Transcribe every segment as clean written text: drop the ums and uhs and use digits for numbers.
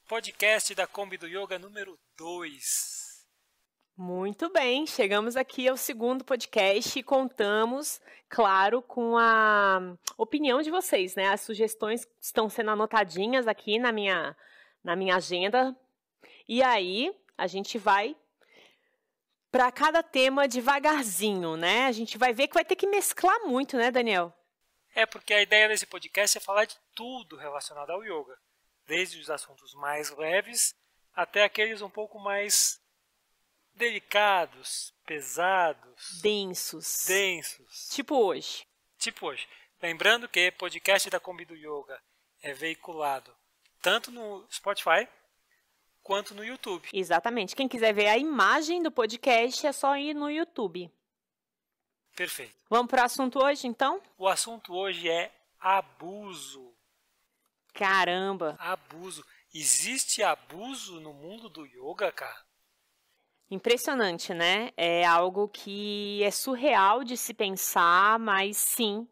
Podcast da Kombi do Yoga número 2. Muito bem, chegamos aqui ao segundo podcast e contamos, claro, com a opinião de vocês, né? As sugestões estão sendo anotadinhas aqui na minha agenda. E aí, a gente vai para cada tema devagarzinho, né? A gente vai ver que vai ter que mesclar muito, né, Daniel? Porque a ideia desse podcast é falar de tudo relacionado ao yoga. Desde os assuntos mais leves até aqueles um pouco mais delicados, pesados, densos. Tipo hoje. Lembrando que podcast da Kombi do Yoga é veiculado tanto no Spotify quanto no YouTube. Exatamente. Quem quiser ver a imagem do podcast é só ir no YouTube. Perfeito. Vamos para o assunto hoje, então? O assunto hoje é abuso. Caramba! Abuso. Existe abuso no mundo do yoga, cara? Impressionante, né? É algo que é surreal de se pensar, mas sim,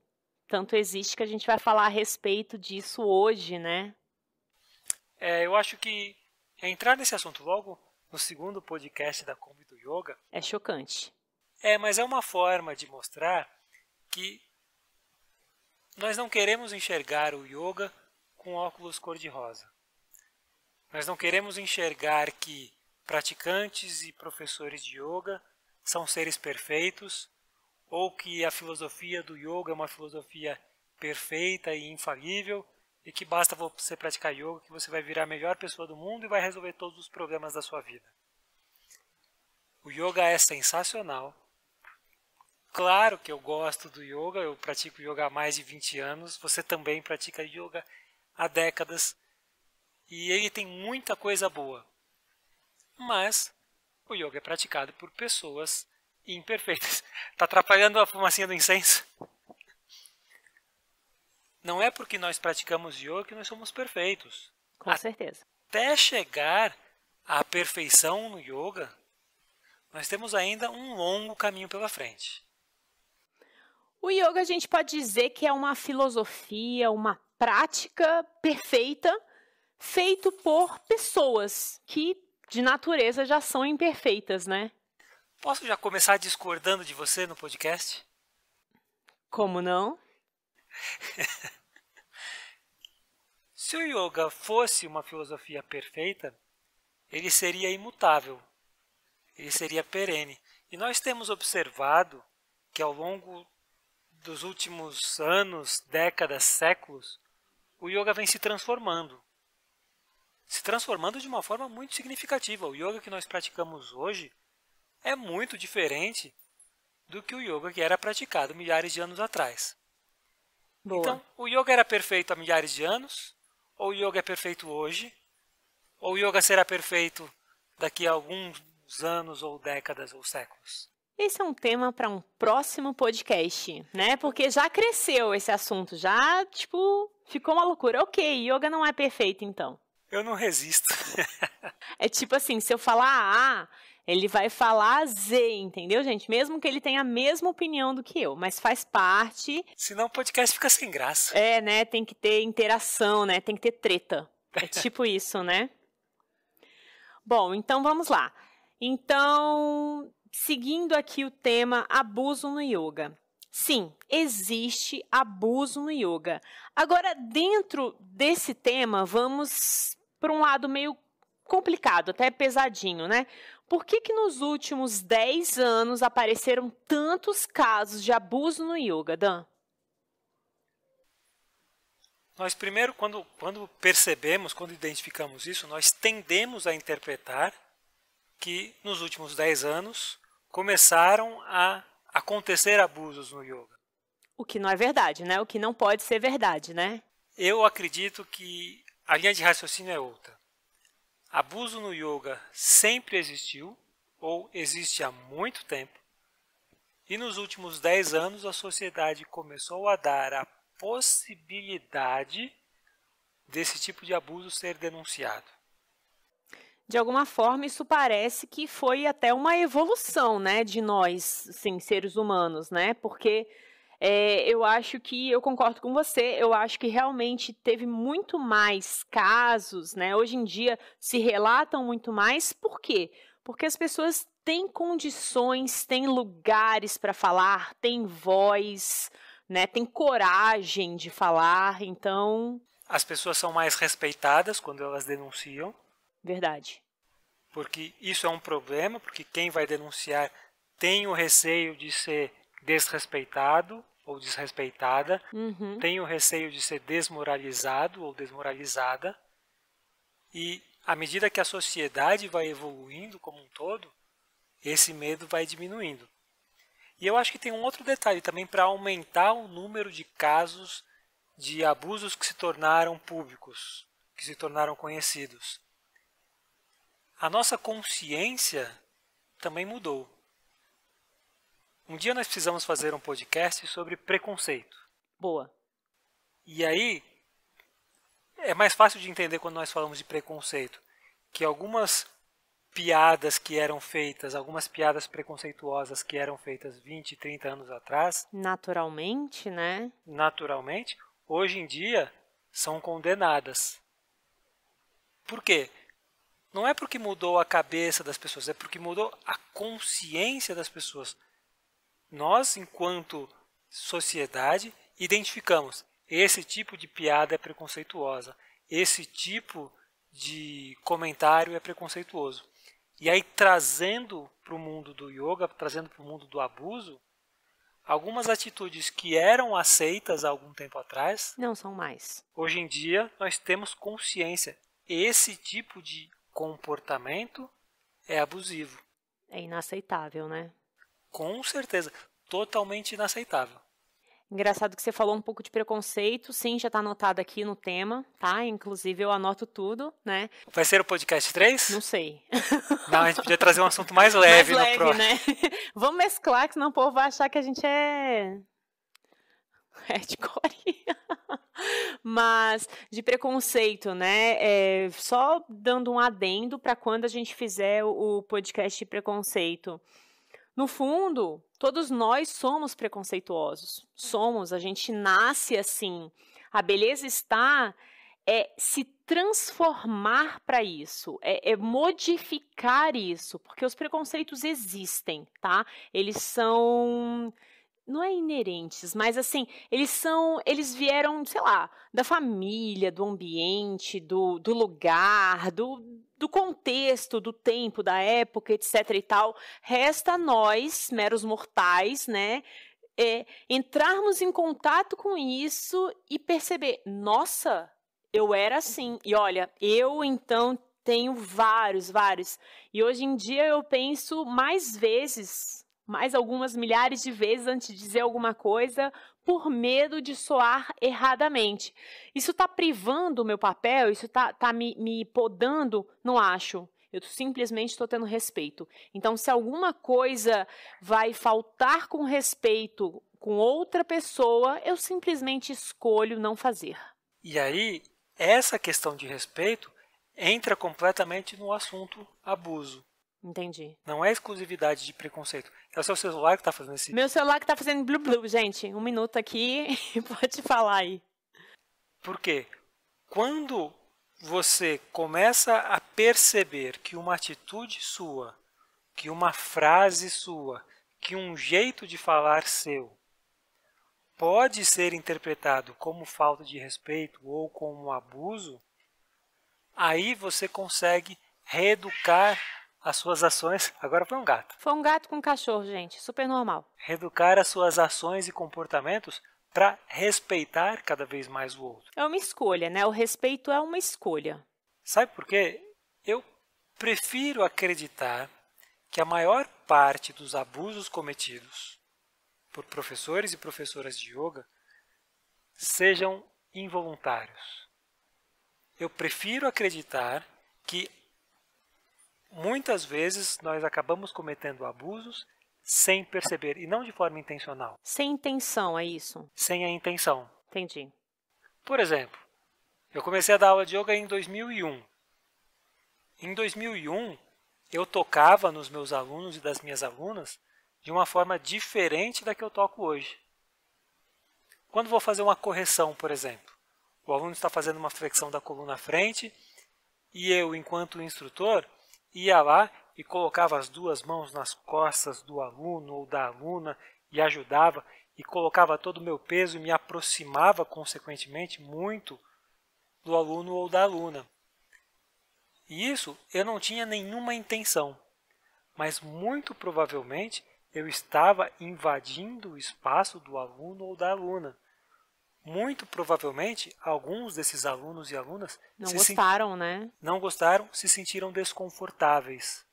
tanto existe que a gente vai falar a respeito disso hoje, né? Eu acho que entrar nesse assunto logo no segundo podcast da Kombi do Yoga é chocante. Mas é uma forma de mostrar que nós não queremos enxergar o yoga com óculos cor-de-rosa. Nós não queremos enxergar que praticantes e professores de yoga são seres perfeitos, ou que a filosofia do yoga é uma filosofia perfeita e infalível, e que basta você praticar yoga que você vai virar a melhor pessoa do mundo e vai resolver todos os problemas da sua vida. O yoga é sensacional. Claro que eu gosto do yoga, eu pratico yoga há mais de 20 anos, você também pratica yoga há décadas, e ele tem muita coisa boa. Mas o yoga é praticado por pessoas imperfeitas. Está atrapalhando a fumacinha do incenso? Não é porque nós praticamos yoga que nós somos perfeitos. Com certeza. Até chegar à perfeição no yoga, nós temos ainda um longo caminho pela frente. O yoga a gente pode dizer que é uma filosofia, uma prática perfeita, feito por pessoas que de natureza já são imperfeitas, né? Posso já começar discordando de você no podcast? Como não? Se o yoga fosse uma filosofia perfeita, ele seria imutável, ele seria perene. E nós temos observado que ao longo dos últimos anos, décadas, séculos, o yoga vem se transformando de uma forma muito significativa. O yoga que nós praticamos hoje é muito diferente do que o yoga que era praticado milhares de anos atrás. Boa. Então, o yoga era perfeito há milhares de anos, ou o yoga é perfeito hoje, ou o yoga será perfeito daqui a alguns anos, ou décadas, ou séculos. Esse é um tema para um próximo podcast, né? Porque já cresceu esse assunto, já, ficou uma loucura. Ok, yoga não é perfeito, então. Eu não resisto. É tipo assim, se eu falar A, ele vai falar Z, entendeu, gente? Mesmo que ele tenha a mesma opinião do que eu, mas faz parte. Senão o podcast fica sem graça. Né? Tem que ter interação, né? Tem que ter treta. É tipo isso, né? Bom, então vamos lá. Então, seguindo aqui o tema abuso no yoga. Sim, existe abuso no yoga. Agora, dentro desse tema, vamos para um lado meio complicado, até pesadinho, né? Por que nos últimos 10 anos apareceram tantos casos de abuso no yoga, Dan? Nós primeiro, quando percebemos, quando identificamos isso, nós tendemos a interpretar que nos últimos 10 anos começaram a acontecer abusos no yoga. O que não é verdade, né? O que não pode ser verdade, né? Eu acredito que a linha de raciocínio é outra. Abuso no yoga sempre existiu, ou existe há muito tempo, e nos últimos 10 anos a sociedade começou a dar a possibilidade desse tipo de abuso ser denunciado. De alguma forma, isso parece que foi até uma evolução, né, de nós, assim, seres humanos, né? Porque Eu acho que, eu concordo com você, eu acho que realmente teve muito mais casos, né? Hoje em dia se relatam muito mais, por quê? Porque as pessoas têm condições, têm lugares para falar, têm voz, né? Têm coragem de falar, então, As pessoas são mais respeitadas quando elas denunciam, verdade. porque isso é um problema, porque quem vai denunciar tem o receio de ser desrespeitado ou desrespeitada, Uhum. tem o receio de ser desmoralizado ou desmoralizada, e à medida que a sociedade vai evoluindo como um todo, esse medo vai diminuindo. E eu acho que tem um outro detalhe também para aumentar o número de casos de abusos que se tornaram públicos, que se tornaram conhecidos. A nossa consciência também mudou. Um dia nós precisamos fazer um podcast sobre preconceito. Boa. E aí é mais fácil de entender quando nós falamos de preconceito, que algumas piadas que eram feitas, algumas piadas preconceituosas que eram feitas 20, 30 anos atrás, Naturalmente, né? naturalmente, hoje em dia são condenadas. Por quê? Não é porque mudou a cabeça das pessoas, é porque mudou a consciência das pessoas. Nós, enquanto sociedade, identificamos esse tipo de piada é preconceituosa, esse tipo de comentário é preconceituoso. E aí, trazendo para o mundo do yoga, trazendo para o mundo do abuso, algumas atitudes que eram aceitas há algum tempo atrás, Não são mais. hoje em dia nós temos consciência. Esse tipo de comportamento é abusivo. É inaceitável, né? Com certeza, totalmente inaceitável. Engraçado que você falou um pouco de preconceito, sim, já está anotado aqui no tema, tá? Inclusive eu anoto tudo, né? Vai ser o podcast 3? Não sei. Não, a gente podia trazer um assunto mais Mais leve no leve, próximo. né? Vamos mesclar, que senão o povo vai achar que a gente é hardcore. Mas de preconceito, né? Só dando um adendo para quando a gente fizer o podcast de preconceito. No fundo, todos nós somos preconceituosos. Somos, a gente nasce assim. A beleza está se transformar para isso, modificar isso, porque os preconceitos existem, tá? Eles são não é inerentes, mas assim, eles vieram, sei lá, da família, do ambiente, do lugar, do contexto, do tempo, da época, etc e tal. Resta a nós, meros mortais, né, entrarmos em contato com isso e perceber, nossa, eu era assim. E olha, eu então tenho vários. E hoje em dia eu penso mais algumas milhares de vezes antes de dizer alguma coisa, por medo de soar erradamente. Isso está privando o meu papel? Isso está me podando? Não acho. Eu simplesmente estou tendo respeito. Então, se alguma coisa vai faltar com respeito com outra pessoa, eu simplesmente escolho não fazer. E aí, essa questão de respeito entra completamente no assunto abuso. Entendi. Não é exclusividade de preconceito. É o seu celular que está fazendo esse... Meu celular que está fazendo blu-blu, gente. Um minuto aqui, pode falar aí. Por quê? Quando você começa a perceber que uma atitude sua, que uma frase sua, que um jeito de falar seu pode ser interpretado como falta de respeito ou como abuso, aí você consegue reeducar as suas ações. Agora foi um gato. Foi um gato com um cachorro, gente. Super normal. Reeducar as suas ações e comportamentos para respeitar cada vez mais o outro. É uma escolha, né? O respeito é uma escolha. Sabe por quê? Eu prefiro acreditar que a maior parte dos abusos cometidos por professores e professoras de yoga sejam involuntários. Eu prefiro acreditar que muitas vezes nós acabamos cometendo abusos sem perceber, e não de forma intencional. Sem intenção, é isso? Sem a intenção. Entendi. Por exemplo, eu comecei a dar aula de yoga em 2001. Em 2001, eu tocava nos meus alunos e das minhas alunas de uma forma diferente da que eu toco hoje. Quando vou fazer uma correção, por exemplo, o aluno está fazendo uma flexão da coluna à frente e eu, enquanto instrutor, ia lá e colocava as duas mãos nas costas do aluno ou da aluna e ajudava e colocava todo o meu peso e me aproximava, consequentemente, muito do aluno ou da aluna. E isso eu não tinha nenhuma intenção, mas muito provavelmente eu estava invadindo o espaço do aluno ou da aluna. Muito provavelmente, alguns desses alunos e alunas não gostaram, né? Não gostaram, se sentiram desconfortáveis.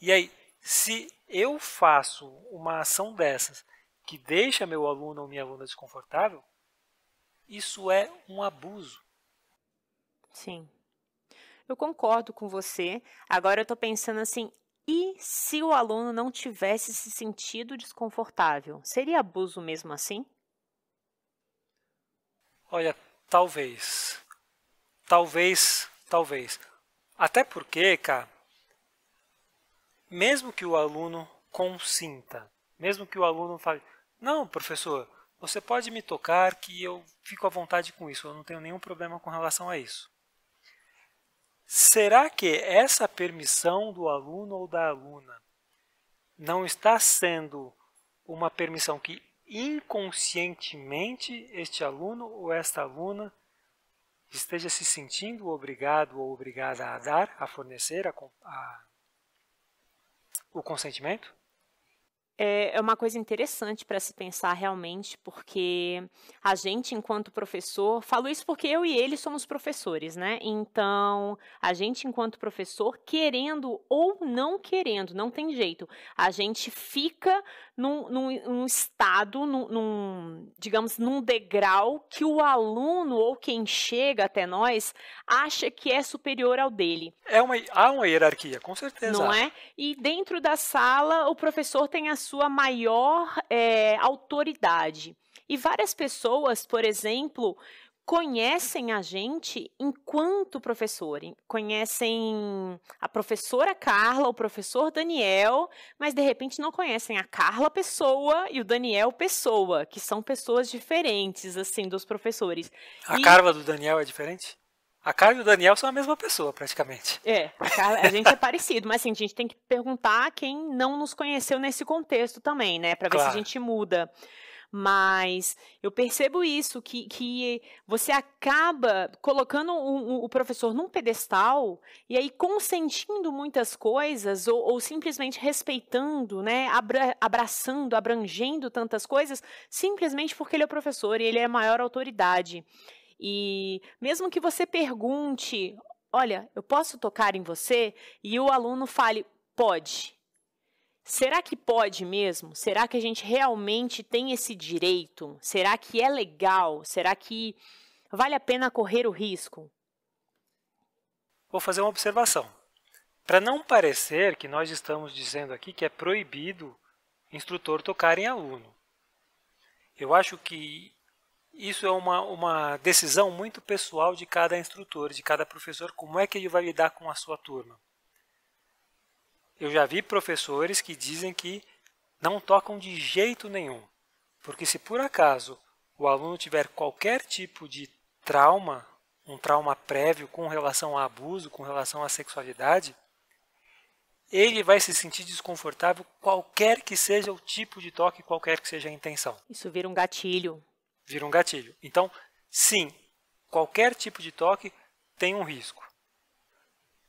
E aí, se eu faço uma ação dessas que deixa meu aluno ou minha aluna desconfortável, isso é um abuso. Sim. Eu concordo com você. Agora eu estou pensando assim, e se o aluno não tivesse se sentido desconfortável? Seria abuso mesmo assim? Olha, talvez. Talvez. Até porque, cara, mesmo que o aluno consinta, mesmo que o aluno fale, não, professor, você pode me tocar que eu fico à vontade com isso, eu não tenho nenhum problema com relação a isso. Será que essa permissão do aluno ou da aluna não está sendo uma permissão que inconscientemente este aluno ou esta aluna esteja se sentindo obrigado ou obrigada a dar, a fornecer o consentimento? É uma coisa interessante para se pensar realmente, porque a gente, enquanto professor, falo isso porque eu e ele somos professores, né? Então, a gente, enquanto professor, querendo ou não querendo, não tem jeito, a gente fica num estado, digamos, num degrau que o aluno ou quem chega até nós acha que é superior ao dele. Há uma hierarquia, com certeza. Não é? E dentro da sala, o professor tem a sua maior autoridade. E várias pessoas, por exemplo, conhecem a gente enquanto professor. Conhecem a professora Carla, o professor Daniel, mas de repente não conhecem a Carla pessoa e o Daniel pessoa, que são pessoas diferentes, assim, dos professores. A Carla do Daniel é diferente? A Carla e o Daniel são a mesma pessoa, praticamente. A gente é parecido, mas assim, a gente tem que perguntar quem não nos conheceu nesse contexto também, né? Para ver se a gente muda. Mas eu percebo isso, que você acaba colocando o professor num pedestal e aí consentindo muitas coisas ou simplesmente respeitando, né, abraçando, abrangendo tantas coisas, simplesmente porque ele é o professor e ele é a maior autoridade. E mesmo que você pergunte, olha, eu posso tocar em você? E o aluno fale, pode. Será que pode mesmo? Será que a gente realmente tem esse direito? Será que é legal? Será que vale a pena correr o risco? Vou fazer uma observação. Para não parecer que nós estamos dizendo aqui que é proibido instrutor tocar em aluno. Eu acho que isso é uma decisão muito pessoal de cada instrutor, de cada professor, como é que ele vai lidar com a sua turma. Eu já vi professores que dizem que não tocam de jeito nenhum, porque se por acaso o aluno tiver qualquer tipo de trauma, um trauma prévio com relação a abuso, com relação à sexualidade, ele vai se sentir desconfortável qualquer que seja o tipo de toque, qualquer que seja a intenção. Isso vira um gatilho. Vira um gatilho. Então, sim, qualquer tipo de toque tem um risco.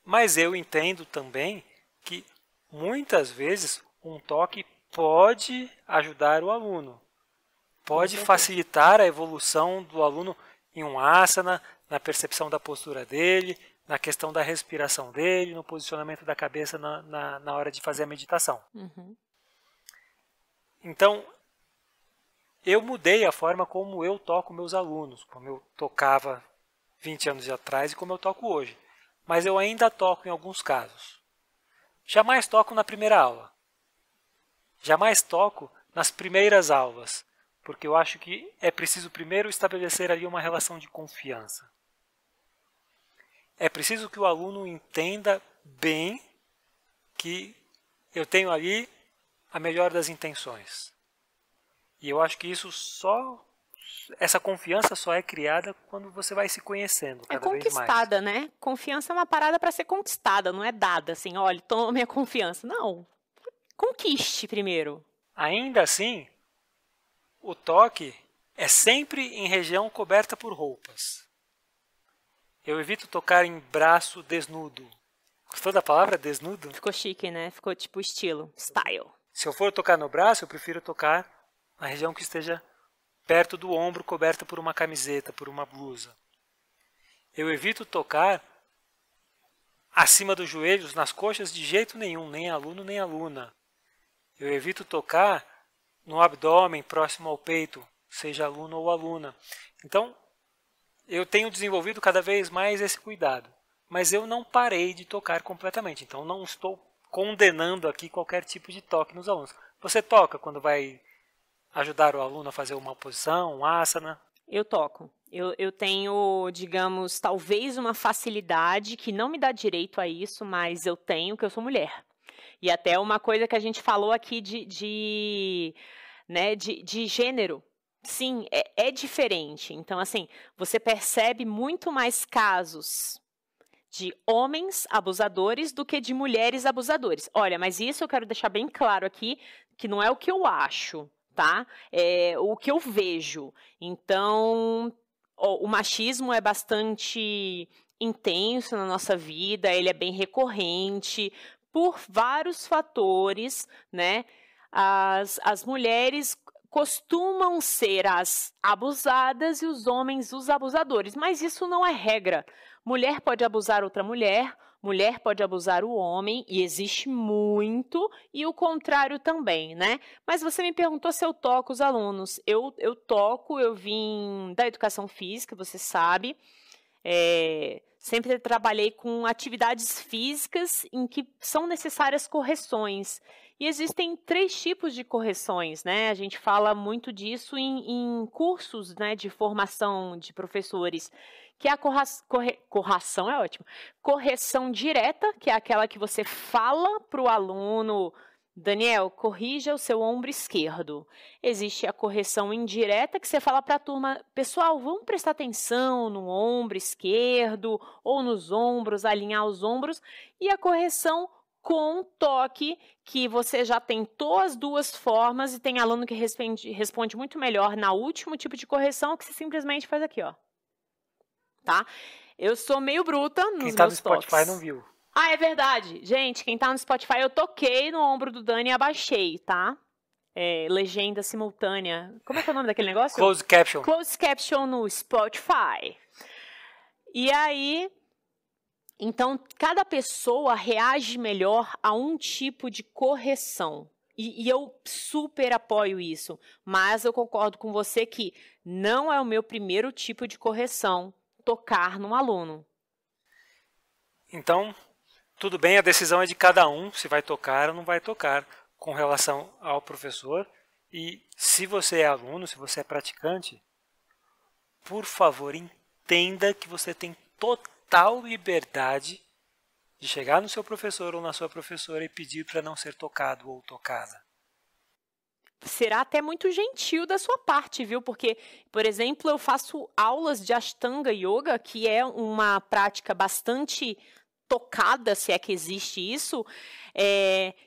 Mas eu entendo também que muitas vezes um toque pode ajudar o aluno. Pode facilitar a evolução do aluno em um asana, na percepção da postura dele, na questão da respiração dele, no posicionamento da cabeça na hora de fazer a meditação. Então, eu mudei a forma como eu toco meus alunos, como eu tocava 20 anos atrás e como eu toco hoje. Mas eu ainda toco em alguns casos. Jamais toco na primeira aula. Jamais toco nas primeiras aulas, porque eu acho que é preciso primeiro estabelecer ali uma relação de confiança. É preciso que o aluno entenda bem que eu tenho ali a melhor das intenções. E eu acho que isso só essa confiança só é criada quando você vai se conhecendo cada vez mais. É conquistada, né? Confiança é uma parada para ser conquistada, não é dada assim, olha, toma minha confiança. Não. Conquiste primeiro. Ainda assim, o toque é sempre em região coberta por roupas. Eu evito tocar em braço desnudo. Gostou da palavra desnudo? Ficou chique, né? Ficou tipo estilo, style. Se eu for tocar no braço, eu prefiro tocar na região que esteja perto do ombro, coberta por uma camiseta, por uma blusa. Eu evito tocar acima dos joelhos, nas coxas, de jeito nenhum, nem aluno nem aluna. Eu evito tocar no abdômen, próximo ao peito, seja aluno ou aluna. Então, eu tenho desenvolvido cada vez mais esse cuidado. Mas eu não parei de tocar completamente. Então, não estou condenando aqui qualquer tipo de toque nos alunos. Você toca quando vai ajudar o aluno a fazer uma posição, um asana? Eu toco. Eu tenho, digamos, talvez uma facilidade que não me dá direito a isso, mas eu tenho, que eu sou mulher. E até uma coisa que a gente falou aqui de gênero. Sim, é diferente. Então, assim, você percebe muito mais casos de homens abusadores do que de mulheres abusadores. Olha, mas isso eu quero deixar bem claro aqui, que não é o que eu acho, tá? É o que eu vejo. Então, o machismo é bastante intenso na nossa vida, ele é bem recorrente, por vários fatores, né? As mulheres costumam ser as abusadas e os homens os abusadores, mas isso não é regra. Mulher pode abusar outra mulher, mulher pode abusar o homem, e existe muito, e o contrário também, né? Mas você me perguntou se eu toco os alunos. Eu toco, eu vim da educação física, você sabe. Sempre trabalhei com atividades físicas em que são necessárias correções. E existem 3 tipos de correções, né? A gente fala muito disso em cursos, né, de formação de professores, que é a correção é ótimo. Correção direta, que é aquela que você fala para o aluno: Daniel, corrija o seu ombro esquerdo. Existe a correção indireta, que você fala para a turma: pessoal, vamos prestar atenção no ombro esquerdo ou nos ombros, alinhar os ombros. E a correção com toque, que você já tentou as 2 formas e tem aluno que responde muito melhor na último tipo de correção, que você simplesmente faz aqui, ó. Tá? Eu sou meio bruta nos meus toques. Quem tá no Spotify não viu. Ah, é verdade. Gente, quem tá no Spotify, eu toquei no ombro do Dani e abaixei, tá? Legenda simultânea. Como é que é o nome daquele negócio? Closed caption. Closed caption no Spotify. E aí, então, cada pessoa reage melhor a um tipo de correção. E eu super apoio isso. Mas eu concordo com você que não é o meu primeiro tipo de correção tocar num aluno. Então, tudo bem, a decisão é de cada um, se vai tocar ou não vai tocar com relação ao professor. E se você é aluno, se você é praticante, por favor, entenda que você tem total liberdade de chegar no seu professor ou na sua professora e pedir para não ser tocado ou tocada. Será até muito gentil da sua parte, viu? Porque, por exemplo, eu faço aulas de Ashtanga Yoga, que é uma prática bastante tocada, se é que existe isso,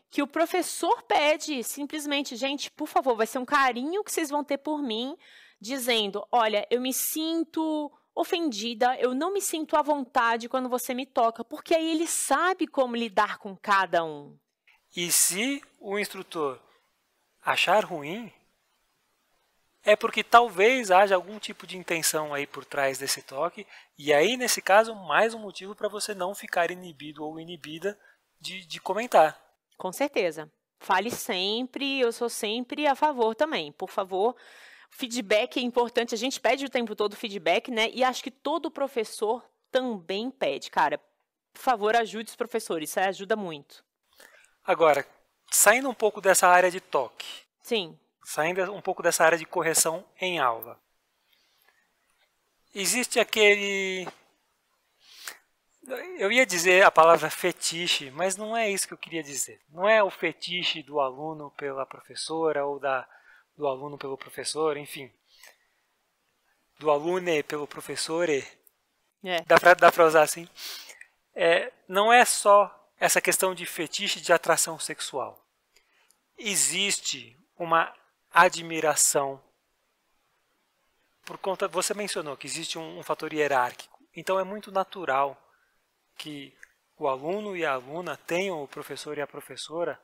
que o professor pede simplesmente: gente, por favor, vai ser um carinho que vocês vão ter por mim, dizendo: olha, eu me sinto ofendida, eu não me sinto à vontade quando você me toca, porque aí ele sabe como lidar com cada um. E se o instrutor achar ruim, é porque talvez haja algum tipo de intenção aí por trás desse toque, e aí, nesse caso, mais um motivo para você não ficar inibido ou inibida de comentar. Com certeza. Fale sempre, eu sou sempre a favor também. Por favor, feedback é importante, a gente pede o tempo todo feedback, né? E acho que todo professor também pede. Cara, por favor, ajude os professores, isso ajuda muito. Agora, saindo um pouco dessa área de toque. Sim. Saindo um pouco dessa área de correção em aula. Existe aquele... Eu ia dizer a palavra fetiche, mas não é isso que eu queria dizer. Não é o fetiche do aluno pela professora ou do aluno pelo professor, enfim. do aluno pelo professor, É. dá pra usar assim, não é só essa questão de fetiche de atração sexual. Existe uma admiração por conta, você mencionou que existe um fator hierárquico, então é muito natural que o aluno e a aluna tenham o professor e a professora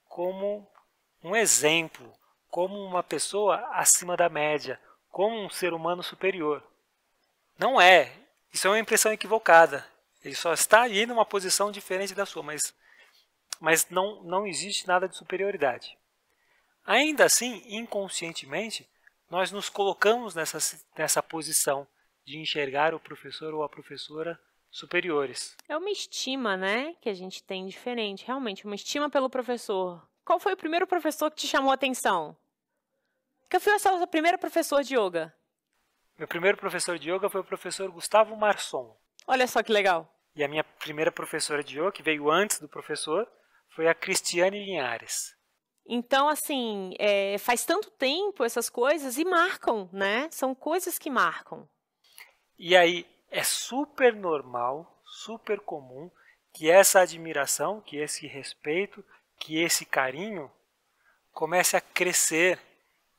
como um exemplo, como uma pessoa acima da média, como um ser humano superior. Não é. Isso é uma impressão equivocada. Ele só está ali numa posição diferente da sua, mas não existe nada de superioridade. Ainda assim, inconscientemente, nós nos colocamos nessa posição de enxergar o professor ou a professora superiores. É uma estima, né, que a gente tem diferente, realmente, uma estima pelo professor. Qual foi o primeiro professor que te chamou a atenção? Quem foi o seu primeiro professor de yoga? Meu primeiro professor de yoga foi o professor Gustavo Marçom. Olha só que legal. E a minha primeira professora de yoga, que veio antes do professor, foi a Cristiane Linhares. Então, assim, faz tanto tempo essas coisas e marcam, né? São coisas que marcam. E aí é super normal, super comum que essa admiração, que esse respeito, que esse carinho comece a crescer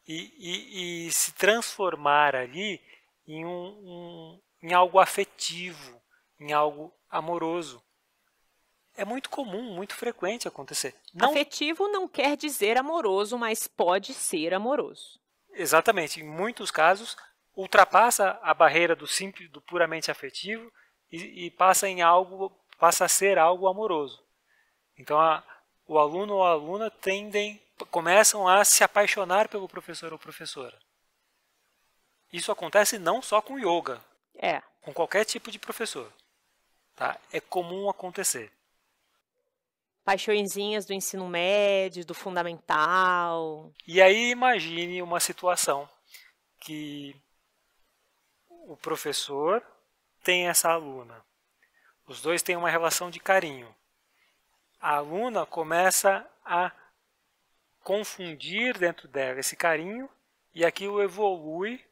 e se transformar ali em algo afetivo, em algo amoroso. É muito comum, muito frequente acontecer. Afetivo não quer dizer amoroso, mas pode ser amoroso. Exatamente. Em muitos casos, ultrapassa a barreira do simples, do puramente afetivo e passa a ser algo amoroso. Então, o aluno ou a aluna começam a se apaixonar pelo professor ou professora. Isso acontece não só com yoga, com qualquer tipo de professor. Tá? É comum acontecer. Paixõezinhas do ensino médio, do fundamental. E aí imagine uma situação que o professor tem essa aluna. Os dois têm uma relação de carinho. A aluna começa a confundir dentro dela esse carinho e aquilo evolui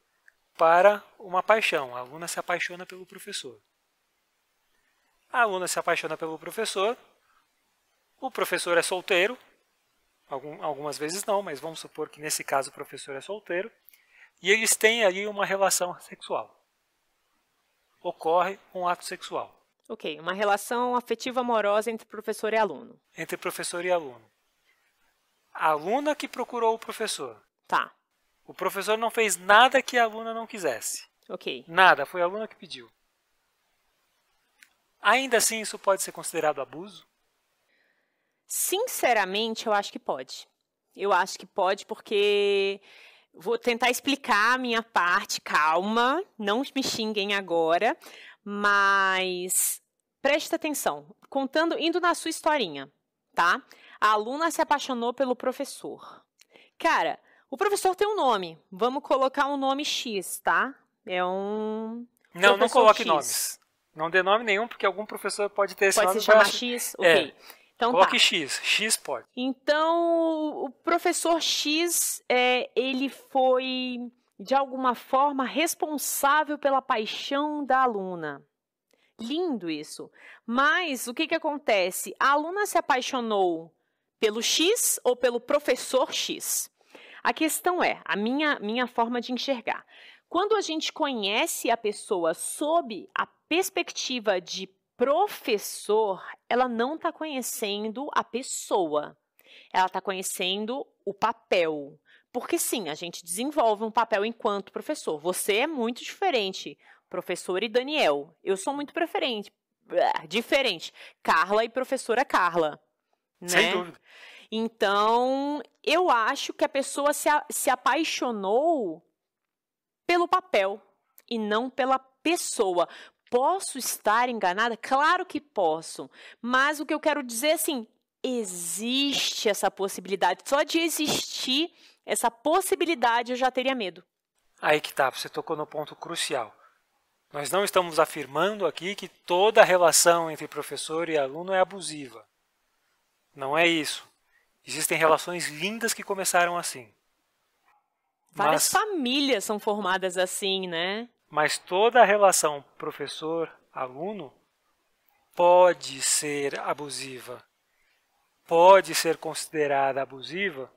para uma paixão. A aluna se apaixona pelo professor. A aluna se apaixona pelo professor. O professor é solteiro. Algumas vezes não, mas vamos supor que nesse caso o professor é solteiro. E eles têm ali uma relação sexual. Ocorre um ato sexual. Ok, uma relação afetiva amorosa entre professor e aluno. Entre professor e aluno. A aluna que procurou o professor. Tá. O professor não fez nada que a aluna não quisesse. Ok. Nada, foi a aluna que pediu. Ainda assim, isso pode ser considerado abuso? Sinceramente, eu acho que pode. Eu acho que pode porque... Vou tentar explicar a minha parte, calma, não me xinguem agora, mas preste atenção. Indo na sua historinha, tá? A aluna se apaixonou pelo professor. Cara, o professor tem um nome. Vamos colocar um nome X, tá? Não coloque X. Nomes. Não dê nome nenhum, porque algum professor pode ter esse nome. Pode se chamar X? Ok. Então, coloque X. X pode. Então, o professor X, ele foi, de alguma forma, responsável pela paixão da aluna. Lindo isso. Mas, o que acontece? A aluna se apaixonou pelo X ou pelo professor X? A questão é, a minha forma de enxergar. Quando a gente conhece a pessoa sob a perspectiva de professor, ela não está conhecendo a pessoa. Ela está conhecendo o papel. Porque sim, a gente desenvolve um papel enquanto professor. Você é muito diferente, professor e Daniel. Eu sou muito diferente. Carla e professora Carla. Né? Sem dúvida. Então, eu acho que a pessoa se apaixonou pelo papel e não pela pessoa. Posso estar enganada? Claro que posso. Mas o que eu quero dizer é assim, existe essa possibilidade. Só de existir essa possibilidade eu já teria medo. Aí que tá, você tocou no ponto crucial. Nós não estamos afirmando aqui que toda relação entre professor e aluno é abusiva. Não é isso. Existem relações lindas que começaram assim. Várias famílias são formadas assim, né? mas toda a relação professor-aluno pode ser abusiva, pode ser considerada abusiva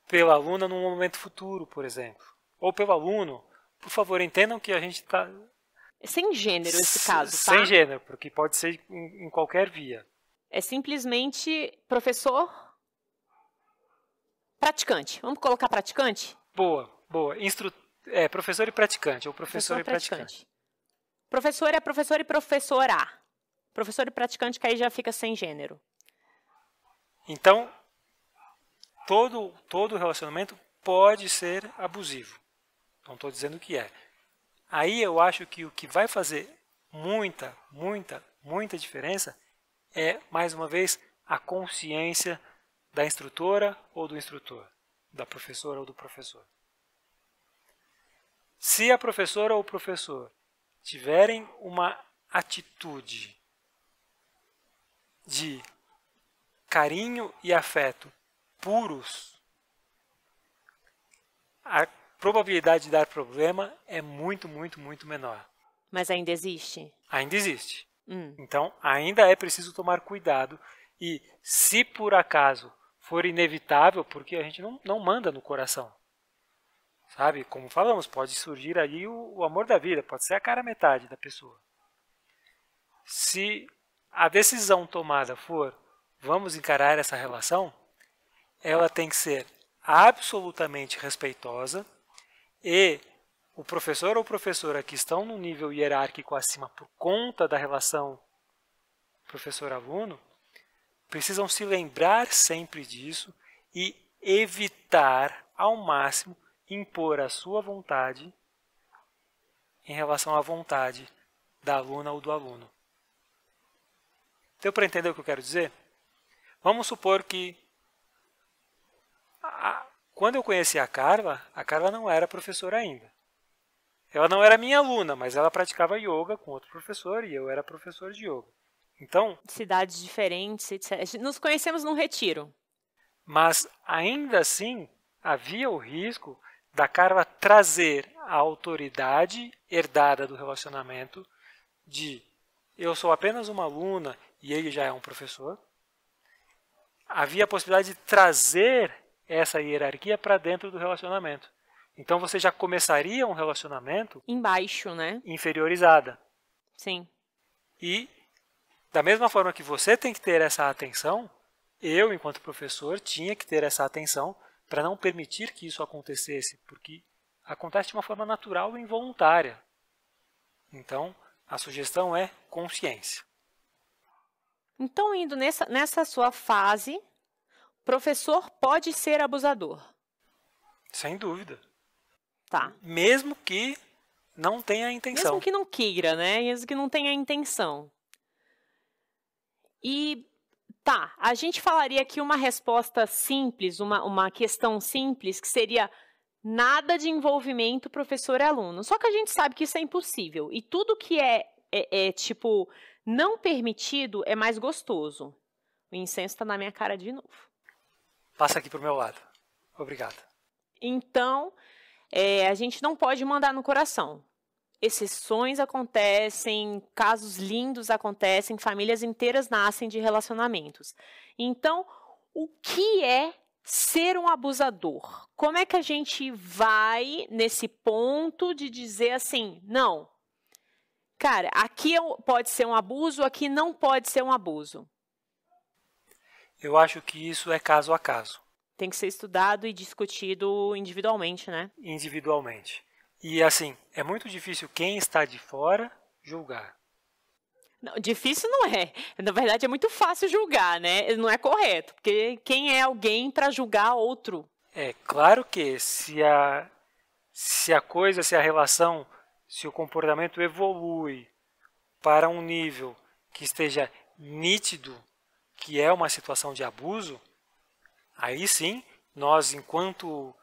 pela aluna num momento futuro, por exemplo. Ou pelo aluno. Por favor, entendam que a gente está... Sem gênero esse caso, tá? Sem gênero, porque pode ser em qualquer via. É simplesmente professor praticante. Vamos colocar praticante? Boa. Professor e praticante, ou professor e praticante. Professor é professor e professora. Professor e praticante, que aí já fica sem gênero. Então, todo relacionamento pode ser abusivo. Não estou dizendo que é. Aí eu acho que o que vai fazer muita diferença é, mais uma vez, a consciência da instrutora ou do instrutor, da professora ou do professor. Se a professora ou o professor tiverem uma atitude de carinho e afeto puros, a probabilidade de dar problema é muito menor. Mas ainda existe? Ainda existe. Então, ainda é preciso tomar cuidado e, se por acaso for inevitável, porque a gente não manda no coração, sabe? Como falamos, pode surgir ali o amor da vida, pode ser a cara metade da pessoa. Se a decisão tomada for, vamos encarar essa relação, ela tem que ser absolutamente respeitosa e o professor ou professora que estão no nível hierárquico acima por conta da relação professor-aluno precisam se lembrar sempre disso e evitar ao máximo impor a sua vontade em relação à vontade da aluna ou do aluno. Deu para entender o que eu quero dizer? Vamos supor que quando eu conheci a Carla não era professora ainda. Ela não era minha aluna, mas ela praticava yoga com outro professor e eu era professor de yoga. Então, cidades diferentes, etc. Nos conhecemos num retiro. Mas ainda assim havia o risco da Carla trazer a autoridade herdada do relacionamento de eu sou apenas uma aluna e ele já é um professor. Havia a possibilidade de trazer essa hierarquia para dentro do relacionamento. Então você já começaria um relacionamento embaixo, né? Inferiorizada. Sim. E da mesma forma que você tem que ter essa atenção, eu, enquanto professor, tinha que ter essa atenção para não permitir que isso acontecesse, porque acontece de uma forma natural e involuntária. Então, a sugestão é consciência. Então, indo nessa sua fase, professor pode ser abusador? Sem dúvida. Tá. Mesmo que não tenha a intenção. Mesmo que não queira, né? Mesmo que não tenha a intenção. E tá, a gente falaria aqui uma resposta simples, uma questão simples, que seria nada de envolvimento professor e aluno. Só que a gente sabe que isso é impossível. E tudo que é tipo, não permitido é mais gostoso. O incenso está na minha cara de novo. Passa aqui para o meu lado. Obrigado. Então, a gente não pode mandar no coração. Exceções acontecem, casos lindos acontecem, famílias inteiras nascem de relacionamentos. Então, o que é ser um abusador? Como é que a gente vai nesse ponto de dizer assim, não, cara, aqui pode ser um abuso, aqui não pode ser um abuso? Eu acho que isso é caso a caso. Tem que ser estudado e discutido individualmente, né? Individualmente. E assim, é muito difícil quem está de fora julgar. Não, difícil não é. Na verdade, é muito fácil julgar, né? Não é correto, porque quem é alguém para julgar outro? É claro que se a relação, se o comportamento evolui para um nível que esteja nítido, que é uma situação de abuso, aí sim, nós, enquanto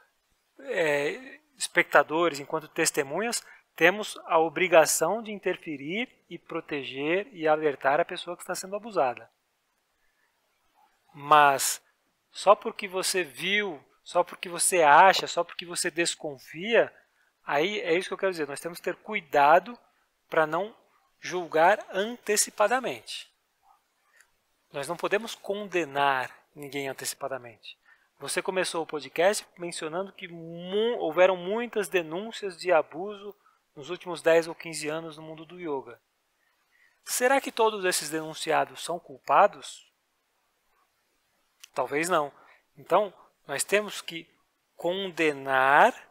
espectadores, enquanto testemunhas, temos a obrigação de interferir e proteger e alertar a pessoa que está sendo abusada. Mas só porque você viu, só porque você acha, só porque você desconfia, Aí é isso que eu quero dizer, nós temos que ter cuidado para não julgar antecipadamente. Nós não podemos condenar ninguém antecipadamente. Você começou o podcast mencionando que houveram muitas denúncias de abuso nos últimos 10 ou 15 anos no mundo do yoga. Será que todos esses denunciados são culpados? Talvez não. Então, nós temos que condenar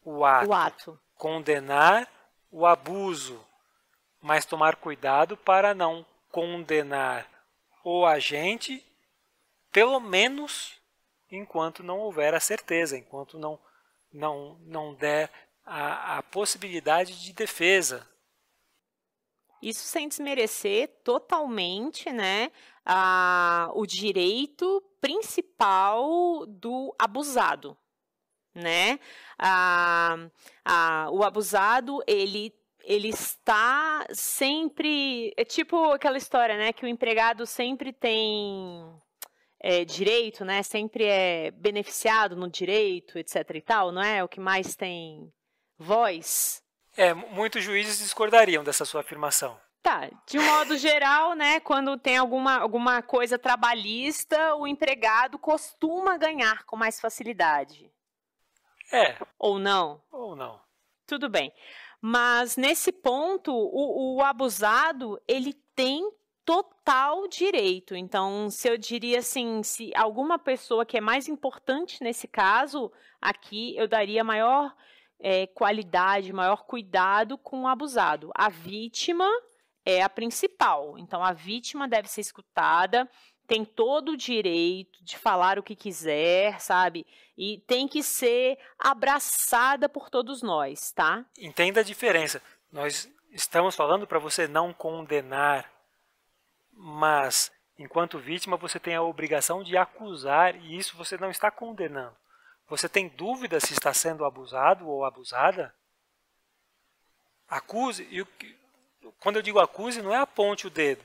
o ato, condenar o abuso, mas tomar cuidado para não condenar o agente, pelo menos enquanto não houver a certeza, enquanto não der a possibilidade de defesa. Isso sem desmerecer totalmente, né, o direito principal do abusado, né? O abusado, ele está sempre... É tipo aquela história, né, que o empregado sempre tem direito, né, sempre é beneficiado no direito, etc e tal, não é? O que mais tem voz. Muitos juízes discordariam dessa sua afirmação. Tá, de um modo geral, né, quando tem alguma coisa trabalhista, o empregado costuma ganhar com mais facilidade. Ou não? Ou não. Tudo bem. Mas, nesse ponto, o abusado, ele tem total direito. Então, se eu diria assim, se alguma pessoa que é mais importante nesse caso, aqui eu daria maior qualidade, maior cuidado com o abusado. A vítima é a principal. Então, a vítima deve ser escutada, tem todo o direito de falar o que quiser, sabe? E tem que ser abraçada por todos nós, tá? Entenda a diferença. Nós estamos falando para você não condenar, mas, enquanto vítima, você tem a obrigação de acusar, e isso você não está condenando. Você tem dúvida se está sendo abusado ou abusada? Acuse. E quando eu digo acuse, não é aponte o dedo.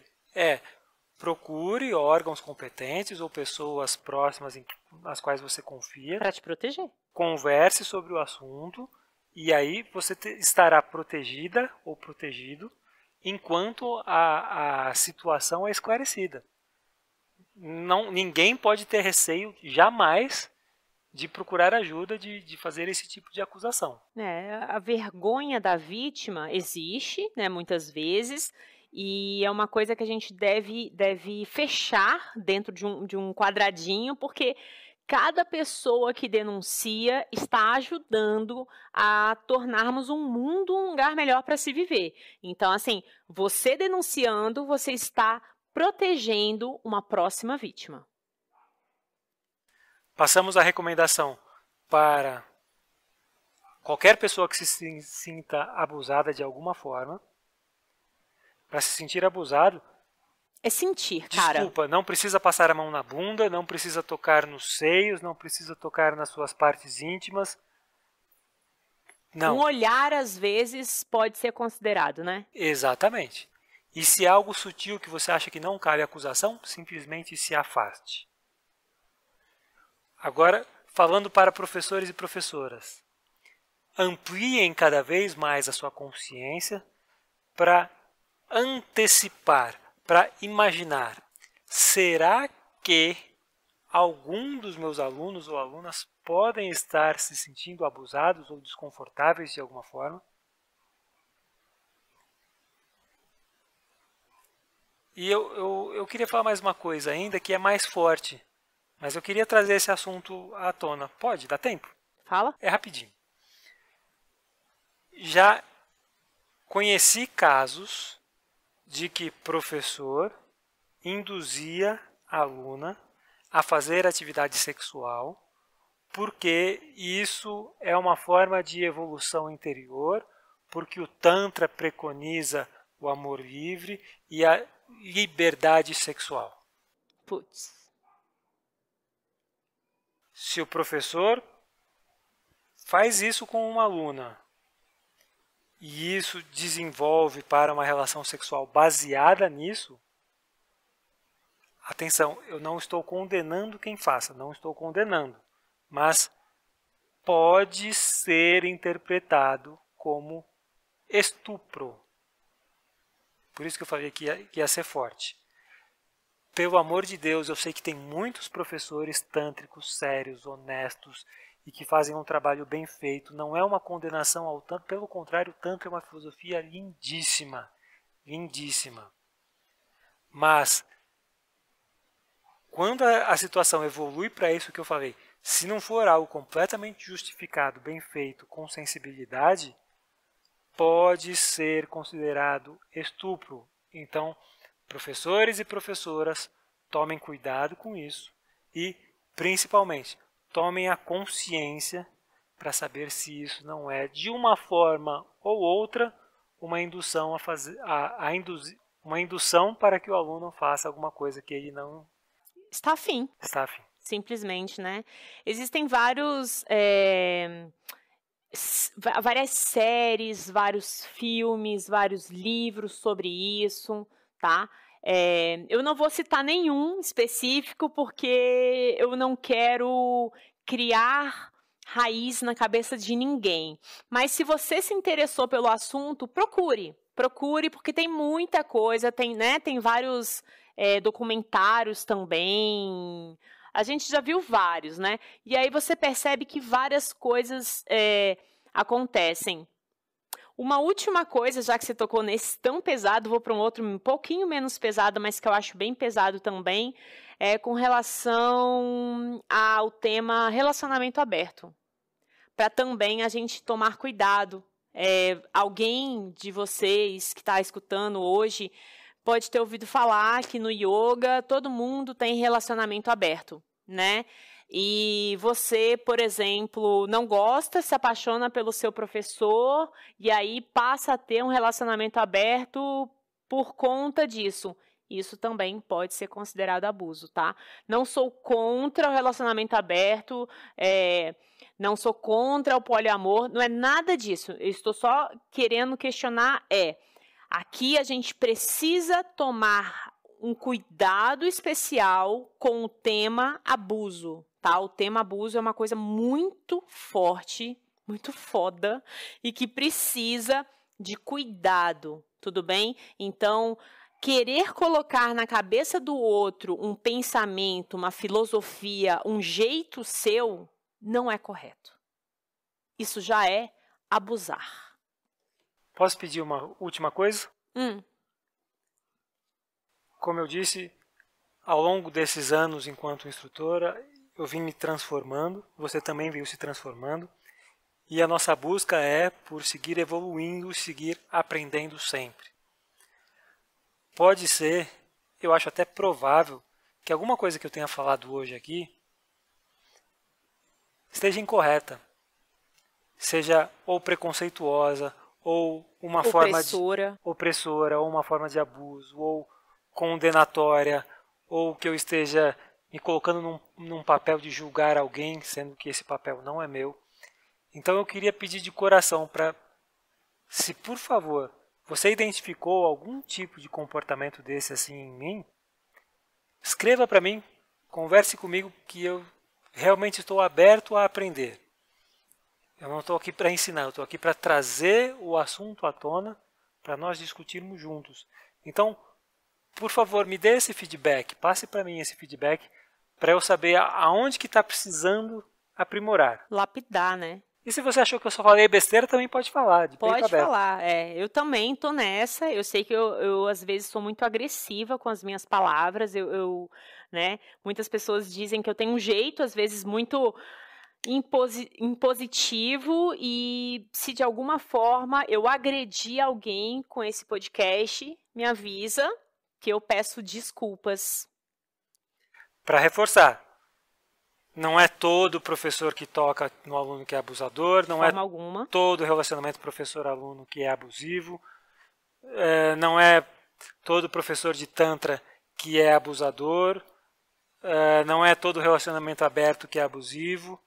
Procure órgãos competentes ou pessoas próximas nas quais você confia. Para te proteger. Converse sobre o assunto e aí você estará protegida ou protegido enquanto a situação é esclarecida. Ninguém pode ter receio jamais de procurar ajuda, de fazer esse tipo de acusação. A vergonha da vítima existe, né, muitas vezes, e é uma coisa que a gente deve fechar dentro de um quadradinho, porque cada pessoa que denuncia está ajudando a tornarmos um mundo um lugar melhor para se viver. Então, assim, você denunciando, você está protegendo uma próxima vítima. Passamos a recomendação para qualquer pessoa que se sinta abusada de alguma forma. Para se sentir abusado, é sentir, cara. Desculpa, não precisa passar a mão na bunda, não precisa tocar nos seios, não precisa tocar nas suas partes íntimas. Não. Um olhar, às vezes, pode ser considerado, né? Exatamente. E se é algo sutil que você acha que não cabe acusação, simplesmente se afaste. Agora, falando para professores e professoras, ampliem cada vez mais a sua consciência para antecipar, para imaginar. Será que algum dos meus alunos ou alunas podem estar se sentindo abusados ou desconfortáveis de alguma forma? E eu queria falar mais uma coisa ainda que é mais forte. Mas eu queria trazer esse assunto à tona. Pode? Dá tempo? Fala. É rapidinho. Já conheci casos de que professor induzia a aluna a fazer atividade sexual porque isso é uma forma de evolução interior, porque o Tantra preconiza o amor livre e a liberdade sexual. Putz. Se o professor faz isso com uma aluna e isso desenvolve para uma relação sexual baseada nisso, atenção, eu não estou condenando quem faça, não estou condenando, mas pode ser interpretado como estupro. Por isso que eu falei que ia ser forte. Pelo amor de Deus, eu sei que tem muitos professores tântricos sérios, honestos e que fazem um trabalho bem feito. Não é uma condenação ao tantra, pelo contrário, o tantra é uma filosofia lindíssima, lindíssima. Mas quando a situação evolui para isso que eu falei, se não for algo completamente justificado, bem feito, com sensibilidade, pode ser considerado estupro. Então, professores e professoras, tomem cuidado com isso e, principalmente, tomem a consciência para saber se isso não é, de uma forma ou outra, uma indução uma indução para que o aluno faça alguma coisa que ele não está afim. Simplesmente, né? Existem várias séries, vários filmes, vários livros sobre isso, tá? Eu não vou citar nenhum específico porque eu não quero criar raiz na cabeça de ninguém. Mas se você se interessou pelo assunto, procure porque tem muita coisa, tem vários documentários também. A gente já viu vários, né? E aí você percebe que várias coisas acontecem. Uma última coisa, já que você tocou nesse tão pesado, vou para um outro um pouquinho menos pesado, mas que eu acho bem pesado também, com relação ao tema relacionamento aberto. Para também a gente tomar cuidado. Alguém de vocês que está escutando hoje pode ter ouvido falar que no yoga todo mundo tem relacionamento aberto, né? E você, por exemplo, não gosta, se apaixona pelo seu professor e aí passa a ter um relacionamento aberto por conta disso. Isso também pode ser considerado abuso, tá? Não sou contra o relacionamento aberto, não sou contra o poliamor, não é nada disso. Eu estou só querendo questionar aqui a gente precisa tomar um cuidado especial com o tema abuso, tá? O tema abuso é uma coisa muito forte, muito foda e que precisa de cuidado, tudo bem? Então, querer colocar na cabeça do outro um pensamento, uma filosofia, um jeito seu, não é correto. Isso já é abusar. Posso pedir uma última coisa? Como eu disse, ao longo desses anos enquanto instrutora, eu vim me transformando, você também veio se transformando, e a nossa busca é por seguir evoluindo, seguir aprendendo sempre. Pode ser, eu acho até provável, que alguma coisa que eu tenha falado hoje aqui esteja incorreta, seja ou preconceituosa, ou uma forma de opressora, ou uma forma de abuso, ou condenatória, ou que eu esteja me colocando num papel de julgar alguém, sendo que esse papel não é meu. Então eu queria pedir de coração para, se por favor, você identificou algum tipo de comportamento desse assim em mim, escreva para mim, converse comigo, que eu realmente estou aberto a aprender. Eu não estou aqui para ensinar, eu estou aqui para trazer o assunto à tona, para nós discutirmos juntos. Então, por favor, me dê esse feedback, passe para mim esse feedback, para eu saber aonde que está precisando aprimorar. Lapidar, né? E se você achou que eu só falei besteira, também pode falar, de peito aberto. Pode falar, eu também estou nessa, eu sei que eu às vezes sou muito agressiva com as minhas palavras, né, muitas pessoas dizem que eu tenho um jeito, às vezes, muito impositivo, e se de alguma forma eu agredi alguém com esse podcast, me avisa que eu peço desculpas. Para reforçar, não é todo professor que toca no aluno que é abusador, não é todo relacionamento professor-aluno que é abusivo, não é todo professor de tantra que é abusador, não é todo relacionamento aberto que é abusivo.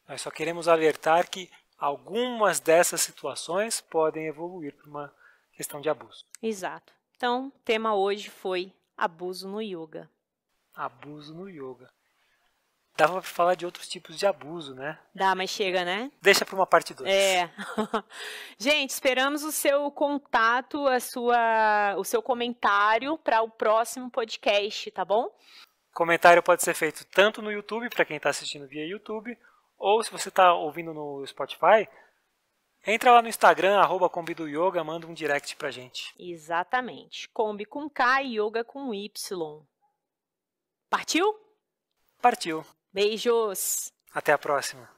Nós só queremos alertar que algumas dessas situações podem evoluir para uma questão de abuso. Exato. Então, o tema hoje foi abuso no yoga. Abuso no yoga. Dava pra falar de outros tipos de abuso, né? Dá, mas chega, né? Deixa pra uma parte 2. É. Gente, esperamos o seu contato, o seu comentário para o próximo podcast, tá bom? Comentário pode ser feito tanto no YouTube, para quem está assistindo via YouTube, ou se você está ouvindo no Spotify, entra lá no Instagram, @combidoyoga, manda um direct pra gente. Exatamente. Combi com K e yoga com Y. Partiu? Partiu. Beijos! Até a próxima.